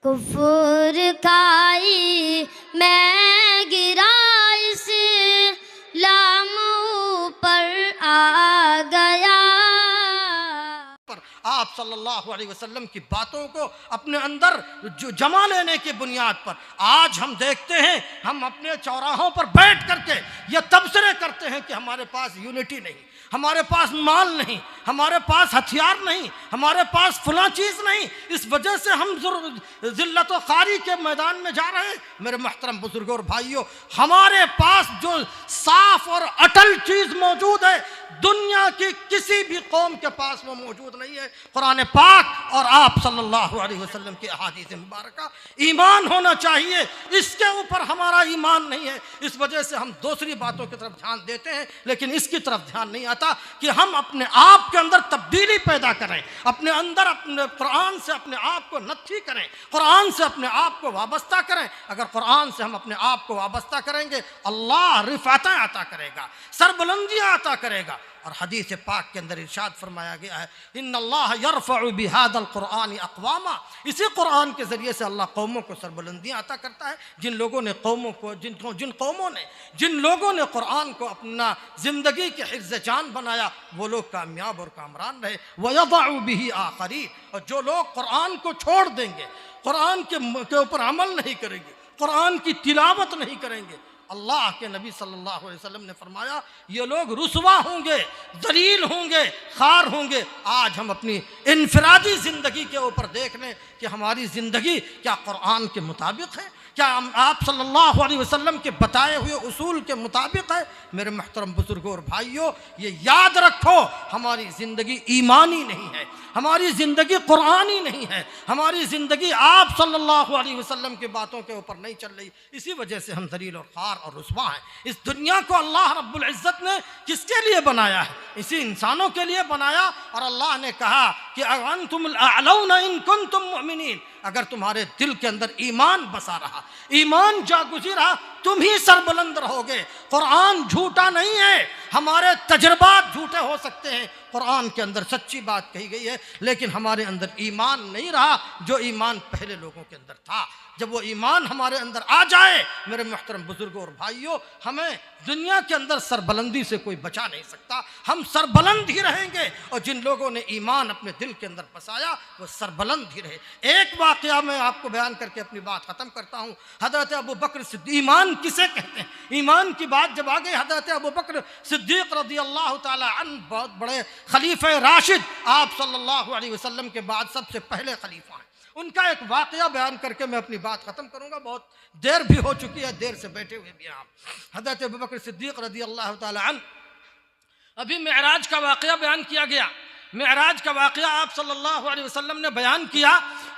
कुफर खाई मैं गिरा इस लाम पर आ गया। पर आप सल्लल्लाहु अलैहि वसल्लम की बातों को अपने अंदर जो जमा लेने की बुनियाद पर आज हम देखते हैं, हम अपने चौराहों पर बैठ करके ये तबसरे करते हैं कि हमारे पास यूनिटी नहीं, हमारे पास माल नहीं, हमारे पास हथियार नहीं, हमारे पास फला चीज़ नहीं, इस वजह से हम ज़िल्लत व ख़ारी के मैदान में जा रहे हैं। मेरे मोहतरम बुजुर्गों और भाइयों, हमारे पास जो साफ और अटल चीज़ मौजूद है दुनिया की किसी भी कौम के पास वो मौजूद नहीं है। कुरान पाक और आप सल्लल्लाहु अलैहि वसल्लम की अहादीस मुबारका। ईमान होना चाहिए, इसके ऊपर हमारा ईमान नहीं है, इस वजह से हम दूसरी बातों की तरफ ध्यान देते हैं, लेकिन इसकी तरफ ध्यान नहीं आता कि हम अपने आप के अंदर तब्दीली पैदा करें, अपने अंदर अपने कुरान से अपने आप को नत्थी करें, कुरान से अपने आप को वाबस्ता करें। अगर कुरान से हम अपने आप को वाबस्ता करेंगे, अल्लाह रिफ़ातें अता करेगा, सरबुलंदियाँ अता करेगा। और हदीस पाक के अंदर इरशाद फरमाया गया है, इन्नल्लाह यरफ़उ बिहादल कुरान अक़वामा, इसी कुरान के ज़रिए से अल्लाह कौमों को सरबुलंदियाँ अता करता है। जिन लोगों ने जिन लोगों ने कुरान को अपना ज़िंदगी के हिफ्ज़ जान बनाया, वो लोग कामयाब और कामरान रहे। वयज़अउ बिही आख़रीन, और जो लोग कुरान को छोड़ देंगे, कुरान के ऊपर अमल नहीं करेंगे, कुरान की तिलावत नहीं करेंगे, अल्लाह के नबी सल्लल्लाहु अलैहि वसल्लम ने फरमाया ये लोग रुसवा होंगे, दलील होंगे, खार होंगे। आज हम अपनी इनफरादी ज़िंदगी के ऊपर देख लें कि हमारी ज़िंदगी क्या कुरान के मुताबिक है, क्या हम आप सल्लल्लाहु अलैहि वसल्लम के बताए हुए उसूल के मुताबिक है। मेरे मोहतरम बुजुर्गों और भाइयों, ये याद रखो, हमारी ज़िंदगी ईमानी नहीं है, हमारी ज़िंदगी कुरानी नहीं है, हमारी ज़िंदगी आप सल्लल्लाहु अलैहि वसल्लम की बातों के ऊपर नहीं चल रही। इसी वजह से हम दलील और खार और रुसवा हैं। इस दुनिया को अल्लाह रब्बुल इज़्ज़त ने किसके लिए बनाया है? इसी इंसानों के लिए बनाया। और अल्लाह ने कहा कि अंतुमुल अअलौना इन कुंतुम मुमिनीन, अगर तुम्हारे दिल के अंदर ईमान बसा रहा, ईमान जागुज़ी रहा, तुम ही सरबुलंद रहोगे। कुरान झूठा नहीं है, हमारे तजर्बात झूठे हो सकते हैं, कुरान के अंदर सच्ची बात कही गई है, लेकिन हमारे अंदर ईमान नहीं रहा जो ईमान पहले लोगों के अंदर था। जब वो ईमान हमारे अंदर आ जाए, मेरे मोहतरम बुजुर्गों और भाइयों, हमें दुनिया के अंदर सरबलंदी से कोई बचा नहीं सकता, हम सरबलंद ही रहेंगे। और जिन लोगों ने ईमान अपने दिल के अंदर बसाया वो सरबलंद ही रहे। एक वाक़या मैं आपको बयान करके अपनी बात ख़त्म करता हूँ। हज़रत अबू बकर सिद्दीक़, ईमान किसे कहते हैं, ईमान की बात जब आ गई, हज़रत अबू बकर सिद्दीक़ रज़ियल्लाहु ताला अन्हु बहुत बड़े खलीफे राशिद, आप सल्लल्लाहु अलैहि वसल्लम के बाद सबसे पहले खलीफा हैं। उनका एक वाक़या बयान करके मैं अपनी बात ख़त्म करूँगा, बहुत देर भी हो चुकी है, देर से बैठे हुए भी हैं आप। हज़रत अबू बकर सिद्दीक़ रज़ियल्लाहु ताला अन्हु, अभी मेराज का वाक़या बयान किया गया, मेराज का वाक़या आप सल्लल्लाहु अलैहि वसल्लम ने बयान किया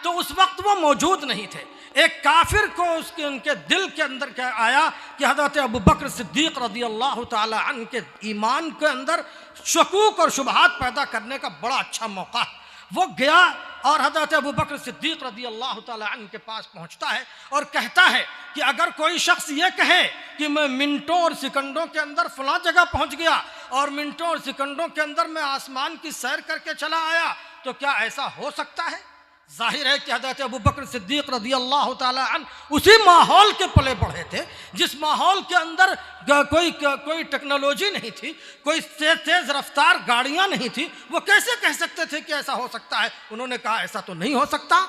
तो उस वक्त वो मौजूद नहीं थे। एक काफिर को उनके दिल के अंदर क्या आया कि हज़रत अबू बकर सिद्दीक़ रज़ियल्लाहु ताला अन्हु के ईमान के अंदर शकूक और शुबहात पैदा करने का बड़ा अच्छा मौका है। वो गया और हज़रत अबू बकर सिद्दीक़ रज़ियल्लाहु ताला अन्हु के पास पहुँचता है और कहता है कि अगर कोई शख्स ये कहे कि मैं मिनटों और सेकंडों के अंदर फ़लाँ जगह पहुँच गया और मिनटों और सेकंडों के अंदर मैं आसमान की सैर करके चला आया, तो क्या ऐसा हो सकता है? जाहिर है कि हज़रत अबू बकर सिद्दीक़ रज़ियल्लाहु ताला अन्हु उसी माहौल के पले बढ़े थे जिस माहौल के अंदर कोई टेक्नोलॉजी नहीं थी, कोई तेज़ रफ्तार गाड़ियाँ नहीं थी। वो कैसे कह सकते थे कि ऐसा हो सकता है? उन्होंने कहा ऐसा तो नहीं हो सकता।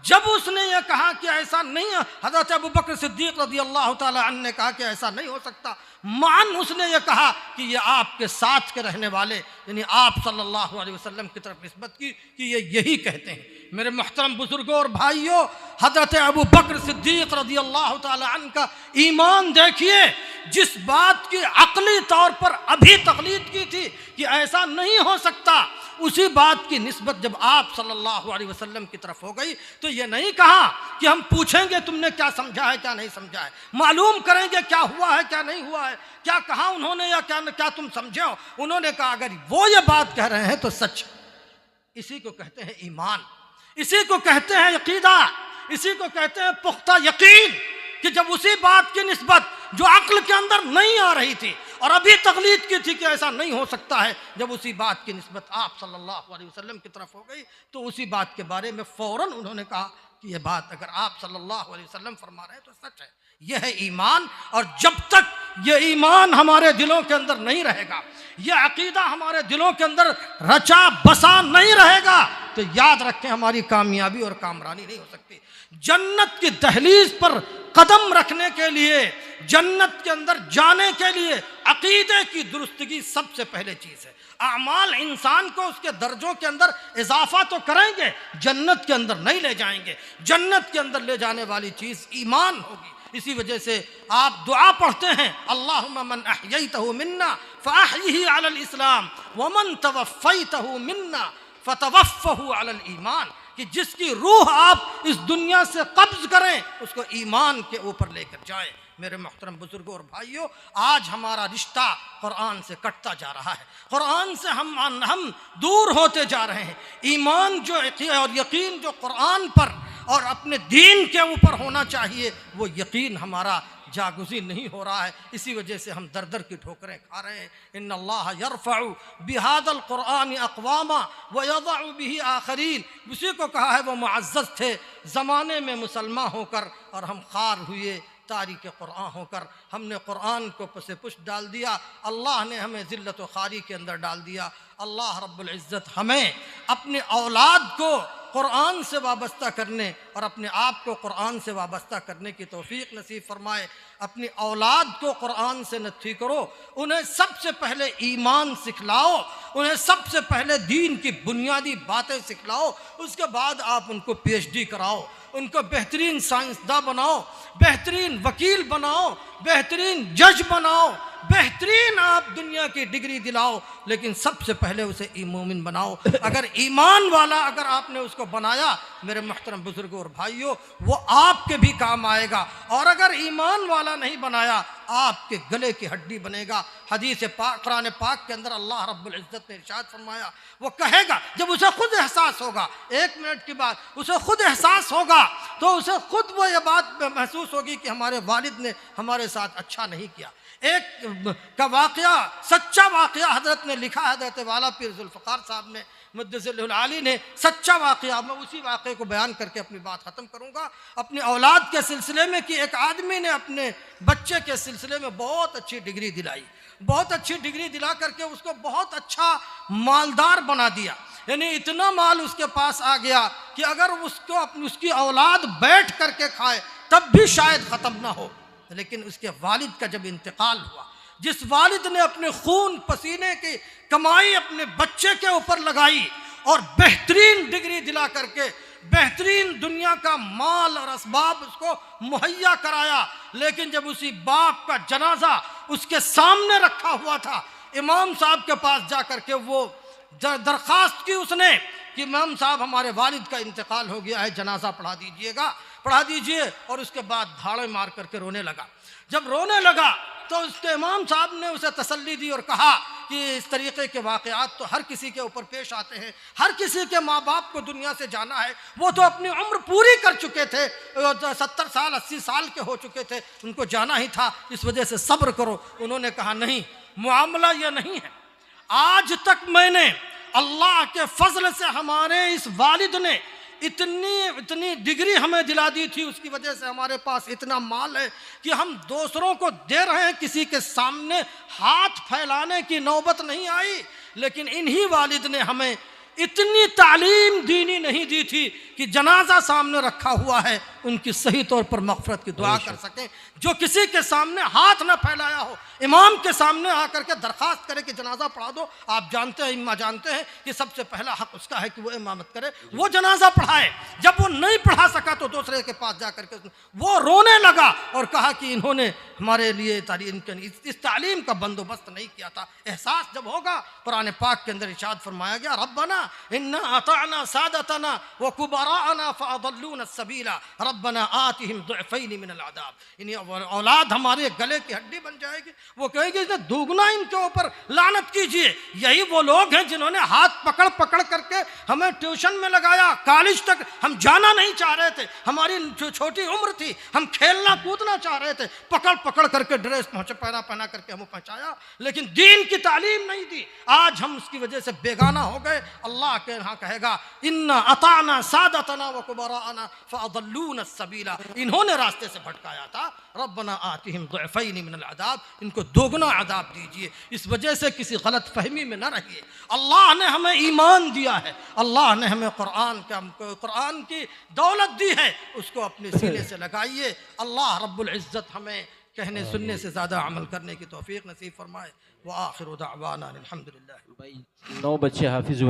जब उसने ये कहा कि ऐसा नहीं है, हज़रत अबू बकर सिद्दीक़ रज़ियल्लाहु ताला अन्हु ने कहा कि ऐसा नहीं हो सकता, मान उसने ये कहा कि ये आपके साथ के रहने वाले यानी आप सल्लल्लाहु अलैहि वसल्लम की तरफ निस्बत की कि ये यही कहते हैं। मेरे मोहतरम बुजुर्गों और भाइयों, हज़रत अबू बकर सिद्दीक़ रज़ियल्लाहु ताला अन्हु का ईमान देखिए, जिस बात की अक़ली तौर पर अभी तक़लीद की थी कि ऐसा नहीं हो सकता, उसी बात की निस्बत जब आप सल्लल्लाहु अलैहि वसल्लम की तरफ हो गई तो ये नहीं कहा कि हम पूछेंगे तुमने क्या समझा है क्या नहीं समझा है, मालूम करेंगे क्या हुआ है क्या नहीं हुआ है, क्या कहा उन्होंने या क्या तुम समझे हो। उन्होंने कहा अगर वो ये बात कह रहे हैं तो सच। इसी को कहते हैं ईमान, इसी को कहते हैं यकीदा, इसी को कहते हैं पुख्ता यकीन, कि जब उसी बात की निस्बत जो अक्ल के अंदर नहीं आ रही थी और अभी तकलीद की थी कि ऐसा नहीं हो सकता है, जब उसी बात की निस्बत आप सल्लल्लाहु अलैहि वसल्लम की तरफ हो गई तो उसी बात के बारे में फ़ौरन उन्होंने कहा कि ये बात अगर आप सल्लल्लाहु अलैहि वसल्लम फरमा रहे हैं तो सच है। यह है ईमान। और जब तक ये ईमान हमारे दिलों के अंदर नहीं रहेगा, यह अकीदा हमारे दिलों के अंदर रचा बसा नहीं रहेगा, तो याद रखें हमारी कामयाबी और कामरानी नहीं हो सकती। जन्नत की दहलीज पर कदम रखने के लिए, जन्नत के अंदर जाने के लिए अकीदे की दुरुस्तगी सबसे पहले चीज़ है। अमाल इंसान को उसके दर्जों के अंदर इजाफा तो करेंगे, जन्नत के अंदर नहीं ले जाएंगे। जन्नत के अंदर ले जाने वाली चीज़ ईमान होगी। इसी वजह से आप दुआ पढ़ते हैं, अल्लाहुम्मा मन अहयैतहु मिन्ना फअहयिही अलल इस्लाम व मन तवफ़्फ़ैतहु मिन्ना फतवफ़्फ़हु अलल ईमान, कि जिसकी रूह आप इस दुनिया से कब्ज़ करें उसको ईमान के ऊपर लेकर जाएं। मेरे मोहतरम बुजुर्गों और भाइयों, आज हमारा रिश्ता कुरान से कटता जा रहा है, कुरान से हम दूर होते जा रहे हैं। ईमान जो और यकीन जो कुरान पर और अपने दीन के ऊपर होना चाहिए, वो यकीन हमारा जागुज़ी नहीं हो रहा है। इसी वजह से हम दर दर की ठोकरें खा रहे हैं। इन्नल्लाह यरफ़उ बिहादल कुरान अक़वामा व यज़अउ बिही आखरीन। उसी को कहा है वो मुअज़्ज़ज़ थे ज़माने में मुसलमान होकर, और हम ख़ार हुए तारीक़ कुरान होकर। हमने कुरान को पसे पुष्ट डाल दिया, अल्लाह ने हमें ज़िल्लत व ख़ारी के अंदर डाल दिया। अल्लाह रब्बुल इज़्ज़त हमें अपने औलाद को कुरान से वाबस्ता करने और अपने आप को कुरान से वाबस्ता करने की तौफीक नसीब फरमाए। अपनी औलाद को कुरान से नथी करो, उन्हें सबसे पहले ईमान सिखलाओ, उन्हें सबसे पहले दीन की बुनियादी बातें सिखलाओ, उसके बाद आप उनको PhD कराओ, उनको बेहतरीन साइंसदान बनाओ, बेहतरीन वकील बनाओ, बेहतरीन जज बनाओ, बेहतरीन आप दुनिया की डिग्री दिलाओ, लेकिन सबसे पहले उसे मोमिन बनाओ। अगर ईमान वाला अगर आपने उसको बनाया, मेरे मुहतरम बुजुर्गों और भाइयों, वो आपके भी काम आएगा। और अगर ईमान वाला नहीं बनाया, आपके गले की हड्डी बनेगा। हदीस पाक कुरान पाक के अंदर अल्लाह रब्बुल इज़्ज़त ने इरशाद फरमाया, वो कहेगा जब उसे खुद एहसास होगा, 1 मिनट की बात, उसे खुद एहसास होगा तो उसे खुद वो ये बात महसूस होगी कि हमारे वालिद ने हमारे साथ अच्छा नहीं किया। एक का वाक़या, सच्चा वाक़या हज़रत ने लिखा है, हज़रत वाला पीर ज़ुल्फ़िकार साहब ने मुद्दसिल आली ने, सच्चा वाक़या। मैं उसी वाक़े को बयान करके अपनी बात ख़त्म करूँगा। अपनी औलाद के सिलसिले में कि एक आदमी ने अपने बच्चे के सिलसिले में बहुत अच्छी डिग्री दिलाई, बहुत अच्छी डिग्री दिला करके उसको बहुत अच्छा मालदार बना दिया। यानी इतना माल उसके पास आ गया कि अगर उसकी औलाद बैठ करके खाए तब भी शायद ख़त्म ना हो। लेकिन उसके वालिद का जब इंतकाल हुआ, जिस वालिद ने अपने खून पसीने की कमाई अपने बच्चे के ऊपर लगाई और बेहतरीन डिग्री दिला करके बेहतरीन दुनिया का माल और असबाब उसको मुहैया कराया, लेकिन जब उसी बाप का जनाजा उसके सामने रखा हुआ था, इमाम साहब के पास जा करके वो दरख्वास्त की उसने कि इमाम साहब हमारे वालिद का इंतकाल हो गया है, जनाजा पढ़ा दीजिए। और उसके बाद धाड़े मार करके रोने लगा। जब रोने लगा तो उसके इमाम साहब ने उसे तसल्ली दी और कहा कि इस तरीक़े के वाक़यात तो हर किसी के ऊपर पेश आते हैं, हर किसी के माँ बाप को दुनिया से जाना है, वो तो अपनी उम्र पूरी कर चुके थे, 70 साल 80 साल के हो चुके थे, उनको जाना ही था, इस वजह से सब्र करो। उन्होंने कहा नहीं, मामला यह नहीं है। आज तक मैंने अल्लाह के फजल से हमारे इस वालिद ने इतनी डिग्री हमें दिला दी थी, उसकी वजह से हमारे पास इतना माल है कि हम दूसरों को दे रहे हैं, किसी के सामने हाथ फैलाने की नौबत नहीं आई। लेकिन इन्हीं वालिद ने हमें इतनी तालीम दीनी नहीं दी थी कि जनाजा सामने रखा हुआ है उनकी सही तौर पर मग़फ़िरत की दुआ कर सकें। जो किसी के सामने हाथ न फैलाया हो, इमाम के सामने आकर के दरख्वास्त करे कि जनाजा पढ़ा दो। आप जानते हैं, इमाम जानते हैं कि सबसे पहला हक उसका है कि वो इमामत करे, वो जनाजा पढ़ाए। जब वो नहीं पढ़ा सका तो दूसरे के पास जा करके वो रोने लगा और कहा कि इन्होंने हमारे लिए इस तालीम का बंदोबस्त नहीं किया था। एहसास जब होगा, कुरान पाक के अंदर इरशाद फरमाया गया, रब्बना इन्ना अताअना सादतना व कुबराअना फअदल्लूना सबीला रब्बना आतिहिम दुअफैन मिनल अज़ाब। इन्हीं औलाद हमारे गले की हड्डी बन जाएगी। वो कहेगी दुगना इनके ऊपर लानत कीजिए। यही वो लोग हैं जिन्होंने हाथ पकड़ पकड़ करके हमें ट्यूशन में लगाया, कॉलेज तक हम जाना नहीं चाह रहे थे, थे, हमारी जो छोटी उम्र थी, हम खेलना कूदना चाह रहे थे, पकड़ पकड़ करके ड्रेस पहना पहना करके हमें पहुँचाया, लेकिन दीन की तालीम नहीं दी। आज हम उसकी वजह से बेगाना हो गए। अल्लाह के यहाँ कहेगा इन्ना अताना सादतना व कुबराना फअदल्लूना सबीला, इन्होंने रास्ते से भटकाया था। रब्बना आतिहिम दुअफैन मिनल अज़ाब, इनको दोगुना अज़ाब दीजिए। इस वजह से किसी गलत फहमी में न रहिए। अल्लाह ने हमें ईमान दिया है, अल्लाह ने हमें कुरान की दौलत दी है, उसको अपने सीने से लगाइए। अल्लाह रब्बुल इज़्ज़त हमें कहने सुनने से ज़्यादा अमल करने की तौफीक नसीब फरमाए। व आखिरु दावाना अल्हम्दुलिल्लाह। 9 बच्चे हाफिज हुए।